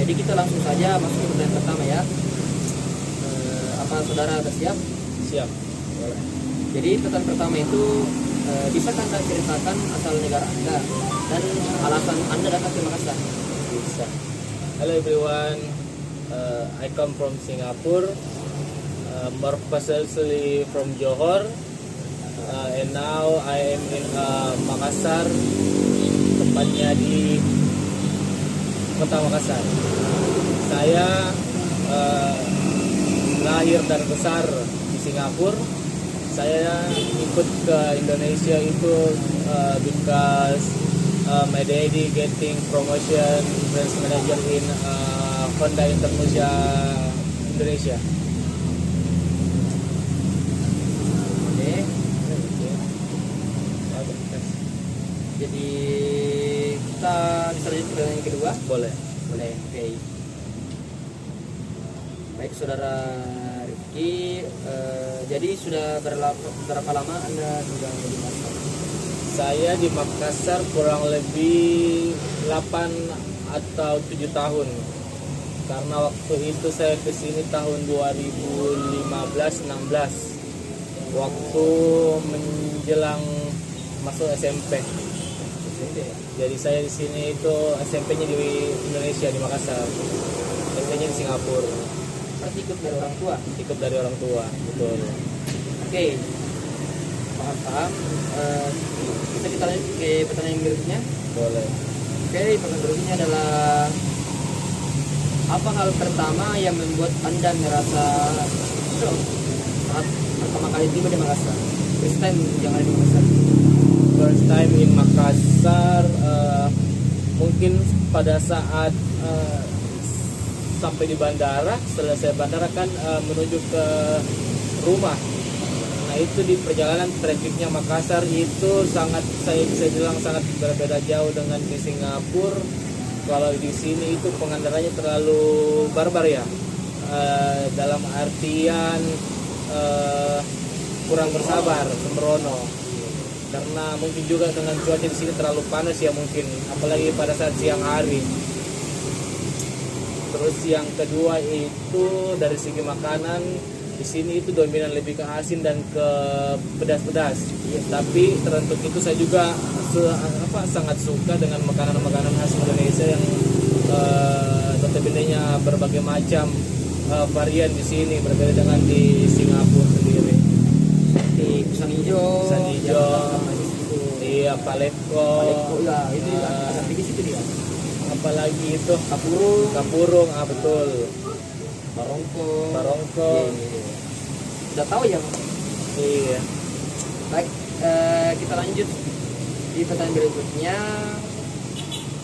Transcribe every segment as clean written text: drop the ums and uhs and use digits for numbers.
Jadi kita langsung saja masuk ke pertanyaan pertama ya. Apa saudara sudah siap? Siap. Boleh. Jadi pertanyaan pertama itu, bisakah Anda ceritakan asal negara Anda dan alasan Anda datang ke Makassar? Bisa. Hello everyone. I come from Singapore. More precisely from Johor. And now I am in Makassar. Tepatnya di Kota Makassar. Saya lahir dan besar di Singapura. Saya ikut ke Indonesia itu because my daddy getting promotion branch manager in Honda Indonesia. Oke. Jadi kita bisa lanjut ke pertanyaan yang kedua? Boleh. Boleh. Oke. Baik saudara Rifki, jadi sudah berapa lama Anda tinggal di Makassar? Saya di Makassar kurang lebih 8 atau 7 tahun. Karena waktu itu saya ke sini tahun 2015-16. Waktu menjelang masuk SMP. Jadi saya di sini itu SMP-nya di Indonesia di Makassar. SMP-nya di Singapura. Berarti ikut dari orang tua? Ikut dari orang tua, betul. Oke. Paham. Bisa kita lanjut ke pertanyaan berikutnya? Boleh. Oke, pertanyaan berikutnya adalah, apa hal pertama yang membuat Anda merasa shock saat pertama kali tiba di Makassar? First time yang ada di Makassar. First time in Makassar, mungkin pada saat sampai di bandara, selesai bandara kan menuju ke rumah. Nah itu di perjalanan trafiknya Makassar itu sangat, saya bisa bilang sangat berbeda jauh dengan di Singapura. Kalau di sini itu pengendaranya terlalu barbar ya, dalam artian kurang bersabar, sembrono. Karena mungkin juga dengan cuaca di sini terlalu panas ya mungkin, apalagi pada saat siang hari. Terus yang kedua itu dari segi makanan, di sini itu dominan lebih ke asin dan ke pedas-pedas. Tapi teruntuk itu saya juga sangat suka dengan makanan-makanan khas Indonesia yang notabene-nya berbagai macam varian di sini, berbeda dengan di Singapura sendiri. Di pisang hijau, iya, paleko ya, itu asal di situ dia. Apalagi itu Kapurung, betul. Barongko. Iya. Sudah tahu ya? Iya. Baik, kita lanjut di pertanyaan berikutnya.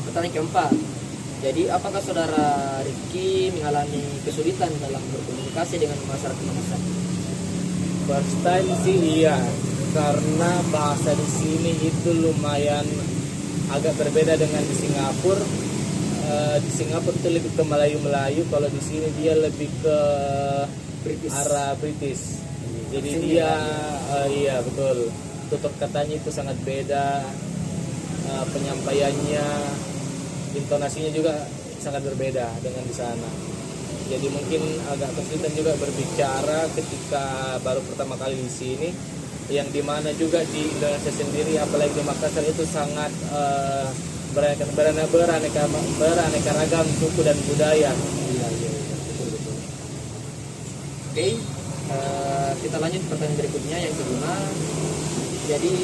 Pertanyaan keempat. Jadi, apakah saudara Rifki mengalami kesulitan dalam berkomunikasi dengan masyarakat Makassar? First time sih iya, karena bahasa di sini itu lumayan agak berbeda dengan di Singapura. Di Singapura itu lebih ke Melayu-Melayu, kalau di sini dia lebih ke British. arah British. Jadi Sini dia iya betul, tutur katanya itu sangat beda, penyampaiannya, intonasinya juga sangat berbeda dengan di sana. Jadi mungkin agak kesulitan juga berbicara ketika baru pertama kali di sini, yang dimana juga di Indonesia sendiri, apalagi di Makassar itu sangat beraneka ragam suku dan budaya. Iya, betul. Oke, kita lanjut pertanyaan berikutnya yang kedua. Jadi,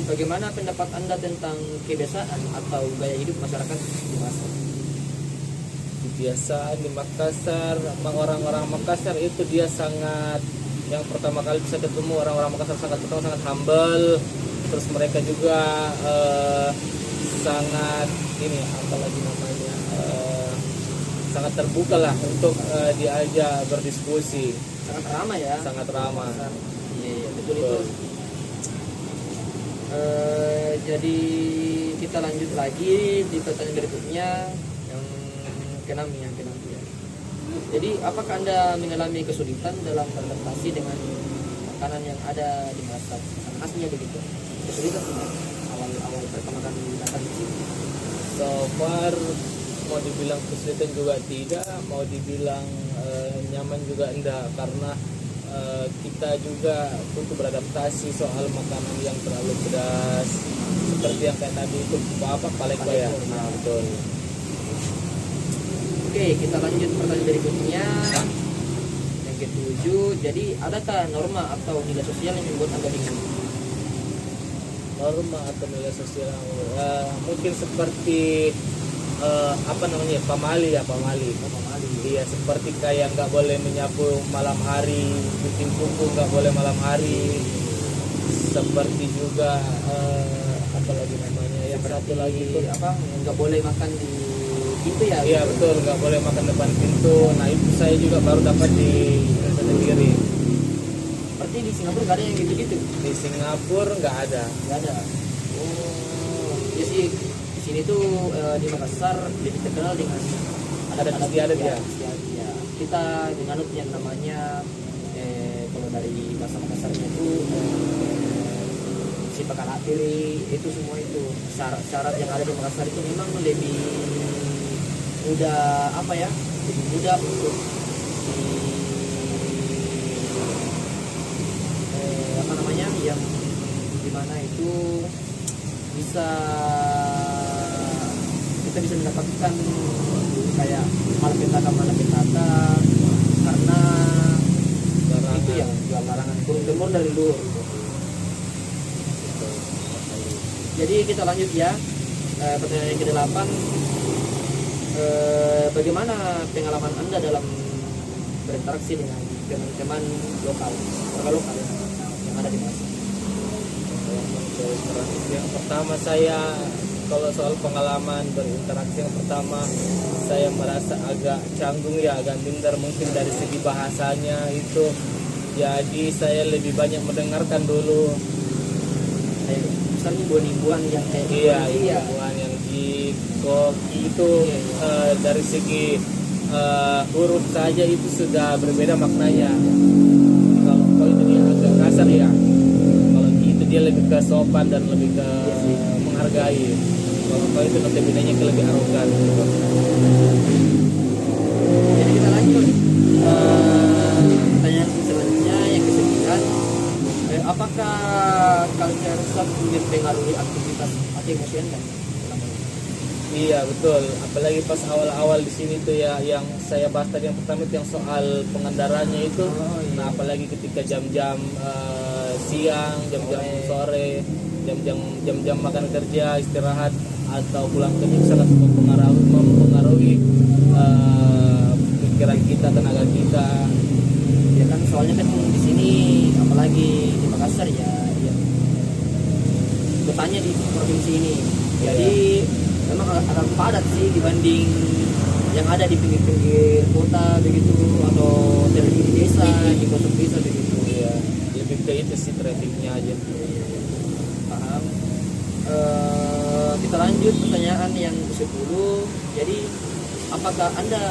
bagaimana pendapat Anda tentang kebiasaan atau gaya hidup masyarakat di Makassar? Kebiasaan di Makassar, orang-orang Makassar itu dia sangat, yang pertama kali bisa ketemu orang-orang Makassar sangat humble. Terus mereka juga sangat apalagi namanya, sangat terbuka lah untuk diajak berdiskusi. Sangat ramah ya? Sangat ramah. Iya, betul itu. Jadi kita lanjut lagi di pertanyaan berikutnya yang keenam ya. Jadi apakah Anda mengalami kesulitan dalam beradaptasi dengan makanan yang ada di Makassar? Khasnya begitu. Kesulitan tidak awal pertama kali datang di sini? So far mau dibilang kesulitan juga tidak, mau dibilang nyaman juga enggak, karena kita juga butuh beradaptasi soal makanan yang terlalu pedas, seperti yang kayak tadi itu apa Palembang ya. Nah, betul. Oke, kita lanjut pertanyaan berikutnya. Yang ketujuh, jadi adakah norma atau nilai sosial yang membuat Anda bingung? Norma atau nilai sosial mungkin seperti apa namanya, pamali. Iya, seperti kayak nggak boleh menyapu malam hari, bikin kuku nggak boleh malam hari, seperti juga apa lagi namanya yang satu lagi itu Apa nggak boleh makan di pintu ya? iya betul, nggak boleh makan depan pintu. Nah itu saya juga baru dapat di Indonesia sendiri. Seperti di Singapura nggak ada yang gitu-gitu? Di Singapura nggak ada. Nggak ada. Oh, ya sih di sini tuh di Makassar lebih terkenal dengan Adat istiadat ya. Ya. Kita menganut yang namanya kalau dari bahasa Makassarnya itu si pakalatiri, itu semua itu syarat-syarat yang ada di Makassar itu memang lebih mudah, apa ya, lebih mudah untuk apa namanya, yang dimana itu bisa kita bisa mendapatkan kayak malapetaka karena Larangan. itu yang jual larangan turun temurun dari dulu. Jadi kita lanjut ya, pertanyaan yang ke-8. Bagaimana pengalaman Anda dalam berinteraksi dengan teman-teman lokal, warga lokal yang ada di Makassar? Yang pertama saya, kalau soal pengalaman berinteraksi, yang pertama saya merasa agak canggung ya, agak minder mungkin dari segi bahasanya itu. Jadi saya lebih banyak mendengarkan dulu. Misalnya buan-buan yang kayak Iya, bukan yang di koki itu dari segi huruf saja itu sudah berbeda maknanya. Kalau itu dia agak kasar ya. Kalau itu dia lebih ke sopan dan lebih ke menghargai. Kalau itu nanti bedanya ke lebih arogan. Jadi kita lanjut, pertanyaan selanjutnya yang ke-9. Apakah culture shock mempengaruhi aktivitas atau emosi Anda? Iya betul, apalagi pas awal-awal di sini tuh ya, yang saya bahas tadi yang pertama itu yang soal pengendaranya itu. Nah apalagi ketika jam-jam siang, jam-jam sore, jam-jam makan kerja, istirahat atau pulang kerja sangat mempengaruhi pikiran kita, tenaga kita. Ya kan soalnya kan di sini apalagi di Makassar ya, kotanya di provinsi ini. Jadi memang agak padat sih dibanding yang ada di pinggir-pinggir kota begitu, atau di desa, di pelosok desa begitu. Ya, lebih ke itu sih trafficnya aja. Paham. Kita lanjut pertanyaan yang ke-10. Jadi apakah Anda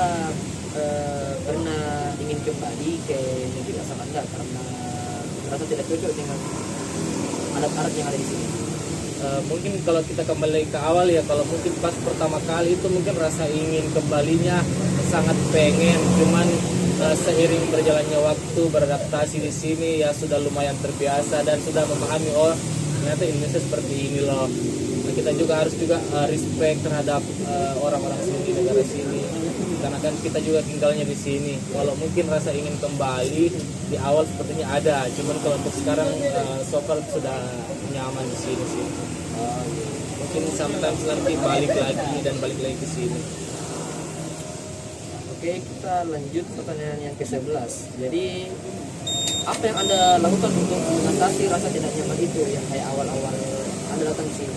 pernah ingin kembali ke negeri asal Anda karena merasa tidak cocok dengan adat-adat yang ada di sini? Mungkin kalau kita kembali ke awal ya, kalau mungkin pas pertama kali itu mungkin rasa ingin kembalinya sangat pengen, cuman seiring berjalannya waktu beradaptasi di sini ya sudah lumayan terbiasa dan sudah memahami, oh ternyata Indonesia seperti ini loh. Nah, kita juga harus respect terhadap orang-orang sini, negara sini, karena kan kita juga tinggalnya di sini. Kalau mungkin rasa ingin kembali di awal sepertinya ada, cuman kalau untuk sekarang so far sudah nyaman di sini sih. Mungkin sometimes nanti balik lagi ke sini. Oke, kita lanjut pertanyaan yang ke-11. Jadi apa yang Anda lakukan untuk mengatasi rasa tidak nyaman itu yang kayak awal-awal Anda datang ke sini?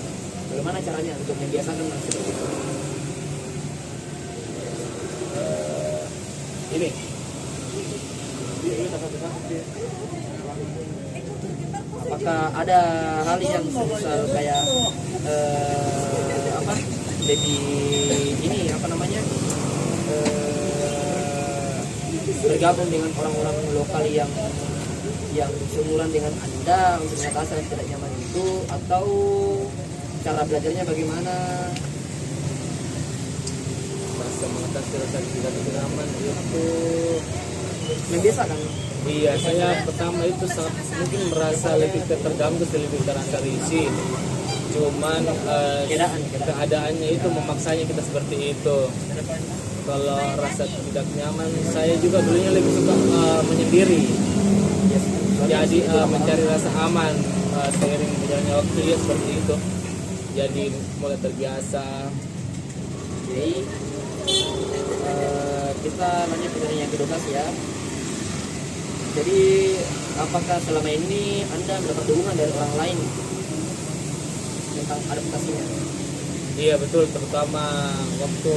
Bagaimana caranya untuk membiasakan hal seperti itu? Ini apakah ada hal yang semisal kayak apa, lebih ini apa namanya, bergabung dengan orang-orang lokal yang seumuran dengan Anda untuk mengatasi rasa tidak nyaman itu, atau cara belajarnya bagaimana? sosialisasi tidak nyaman itu Membiasakan. iya, saya pertama itu mungkin merasa lebih terganggu, lebih terasa risih. Cuman keadaannya itu memaksanya kita seperti itu. Kalau rasa tidak nyaman, saya juga dulunya lebih suka menyendiri. Jadi mencari rasa aman seiring berjalannya waktu ya seperti itu. Jadi mulai terbiasa. Jadi kita lanjut ke yang ke-12 ya. Jadi apakah selama ini Anda mendapat dukungan dari orang lain tentang adaptasinya? Iya betul, terutama waktu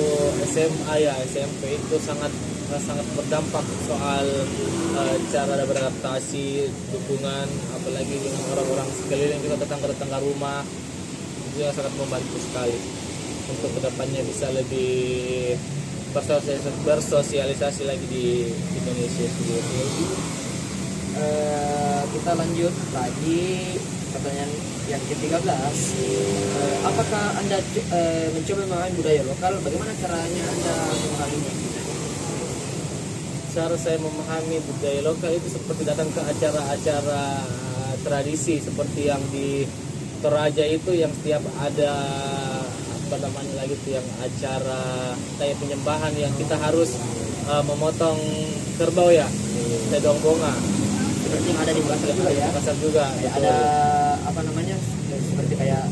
SMA ya SMP itu sangat berdampak soal cara beradaptasi, dukungan, apalagi dengan orang-orang sekeliling kita, tetangga rumah, itu yang sangat membantu sekali untuk kedepannya bisa lebih bersosialisasi lagi di Indonesia sendiri. Kita lanjut lagi pertanyaan yang ke-13. Apakah Anda mencoba memahami budaya lokal? Bagaimana caranya Anda memahaminya? Cara saya memahami budaya lokal itu seperti datang ke acara-acara tradisi seperti yang di Toraja itu, yang setiap ada apa namanya lagi itu, yang acara kayak penyembahan yang kita harus memotong kerbau ya, tedong bonga. Seperti yang ada di Makassar juga ya. Makassar juga. Ada apa namanya? Seperti kayak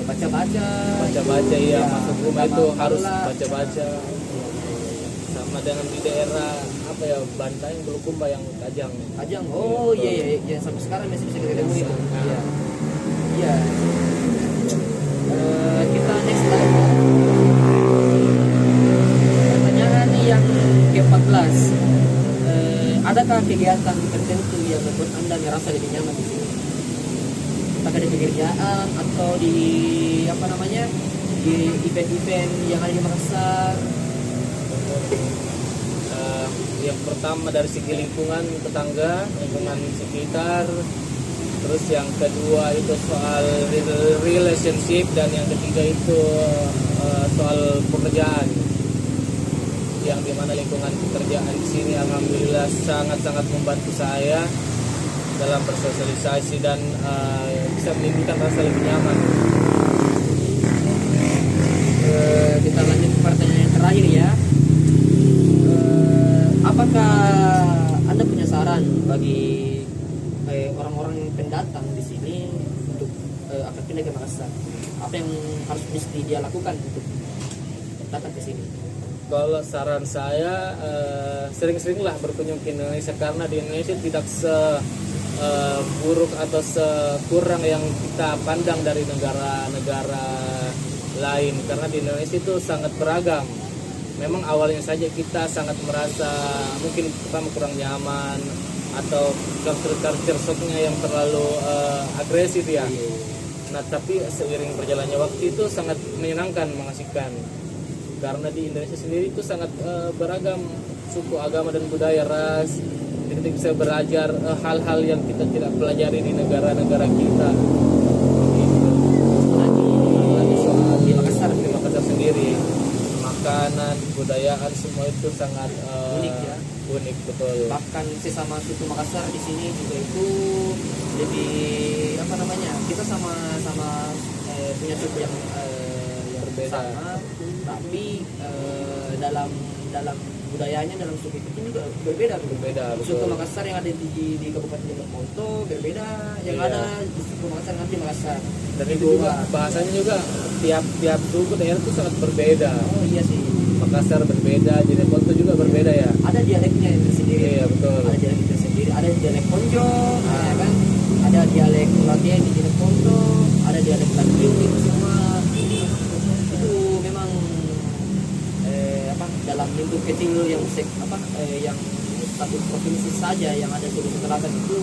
baca-baca iya, masuk rumah itu harus pala. baca-baca. Sama dengan di daerah apa ya, Bantaeng, Bulukumba yang Kajang. Oh iya, sampai sekarang masih bisa kita temui itu. Iya. Iya. Kita next lagi. Pertanyaan yang ke-14. Adakah kegiatan tertentu yang membuat Anda merasa lebih nyaman di sini? Apakah di pekerjaan atau di apa namanya, di event-event yang ada di Makassar? Yang pertama dari segi lingkungan tetangga, lingkungan sekitar. Terus yang kedua itu soal relationship, dan yang ketiga itu soal pekerjaan, yang dimana lingkungan pekerjaan di sini alhamdulillah sangat-sangat membantu saya dalam bersosialisasi dan bisa menimbulkan rasa lebih nyaman. Kita lanjut ke pertanyaan yang terakhir ya. Apakah Anda punya saran bagi orang-orang pendatang di sini untuk akan pindah ke Makassar? Apa yang harus mesti dia lakukan untuk datang ke sini? Kalau saran saya sering-seringlah berkunjung ke Indonesia, karena di Indonesia tidak seburuk atau sekurang yang kita pandang dari negara-negara lain, karena di Indonesia itu sangat beragam. Memang awalnya saja kita sangat merasa mungkin pertama kurang nyaman atau culture shocknya yang terlalu agresif ya. Nah tapi seiring berjalannya waktu itu sangat menyenangkan, mengasihkan. Karena di Indonesia sendiri itu sangat beragam suku, agama, dan budaya, ras. Kita bisa belajar hal-hal yang kita tidak pelajari di negara-negara kita. Gitu. Di Makassar sendiri, makanan, budayaan, semua itu sangat unik ya. Unik betul. Bahkan sesama suku Makassar di sini juga itu lebih apa namanya? Kita sama-sama punya suku yang berbeda. Sama, tapi dalam budayanya, dalam suku itu juga berbeda. Suku Makassar yang ada di Kabupaten Jeneponto berbeda, yang ada di suku Makassar nanti Makassar. Dan itu juga bahasanya juga tiap suku daerah itu sangat berbeda. Oh iya sih. Makassar berbeda, Jeneponto juga berbeda ya. Ada dialeknya yang tersendiri. Iya betul. Ada dialek tersendiri. Ada dialek Konjo, ya kan? Ada dialek Latihan di Jeneponto, ada dialek Latihan itu semua. Itu memang dalam lingkup kecil yang yang satu provinsi saja yang ada Sulawesi Selatan itu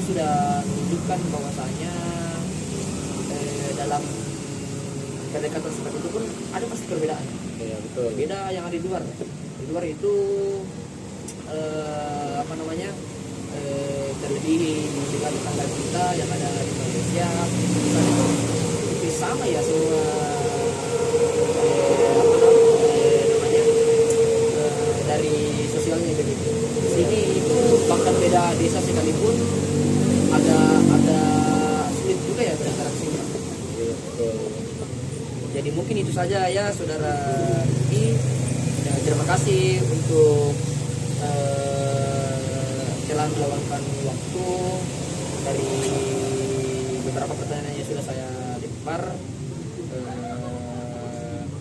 sudah menunjukkan bahwasanya dalam pendekatan seperti itu pun ada pasti perbedaan. Iya betul. Beda yang ada di luar. Di luar itu terlebih dengan tetangga kita yang ada di Indonesia, itu sama ya semua saja ya saudara Rifki. Ya, terima kasih untuk telah meluangkan waktu dari beberapa pertanyaan yang sudah saya lempar.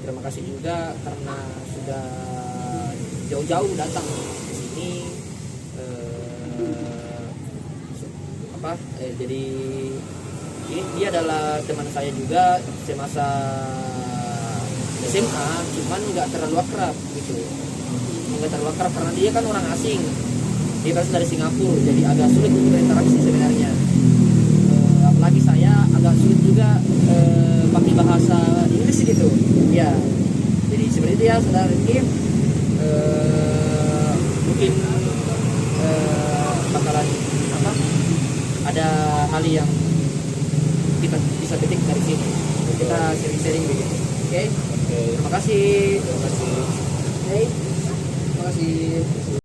Terima kasih juga karena sudah jauh-jauh datang ke sini. Jadi ini dia adalah teman saya juga semasa SMA, cuman nggak terlalu akrab gitu, nggak terlalu akrab karena dia kan orang asing, dia berasal dari Singapura, jadi agak sulit untuk berinteraksi sebenarnya. Apalagi saya agak sulit juga pakai bahasa Inggris gitu, ya. Jadi seperti itu ya saudara Rifki. Mungkin bakalan ada hal yang kita bisa petik dari sini, kita sharing-sharing begitu. Oke. Terima kasih. Terima kasih.